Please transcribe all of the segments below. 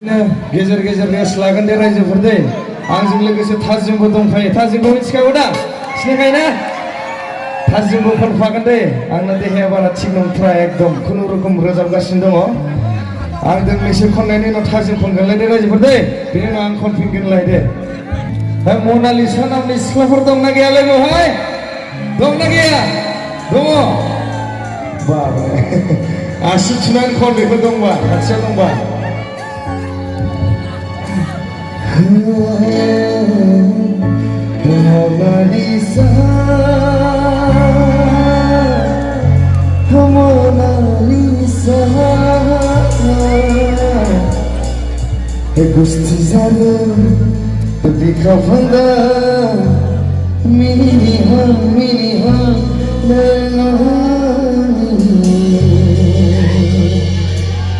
गेजेर गेजेर rest लागोन दे रायजोफोर दे आंजों लोगोसे थाजिमबो दंफायो थाजिमखौ मिथिखागौ दा सिनायखायोना थाजिमबो खनफागोन दे आंना देहाया बारा थिग नंथ्रा एकदम खुनुरुखुम रोजाबगासिनो दङ आं दोंनैसो खननायनि उनाव थाजिम खनगोनलाय दे रायजोफोर दे बेनि उनाव आं खनफिनगोनलाय दे मनालिसा नामनि सिख्लाफोर दंना गैयालाय बेवहाय दंना गैया दङ बाबा आसि थुनानै खन बेफोर दंबा खाथियाव दंबा Mona Lisa, Mona Lisa, Gusti zada, dikhavanda, mini ha,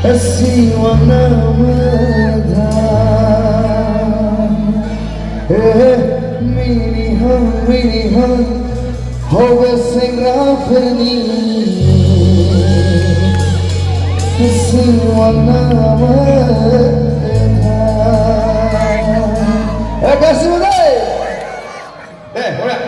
asi wana madha. Mini hum, hoga singrafani, siwana madha. Kasih mulai. Boleh.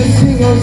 See my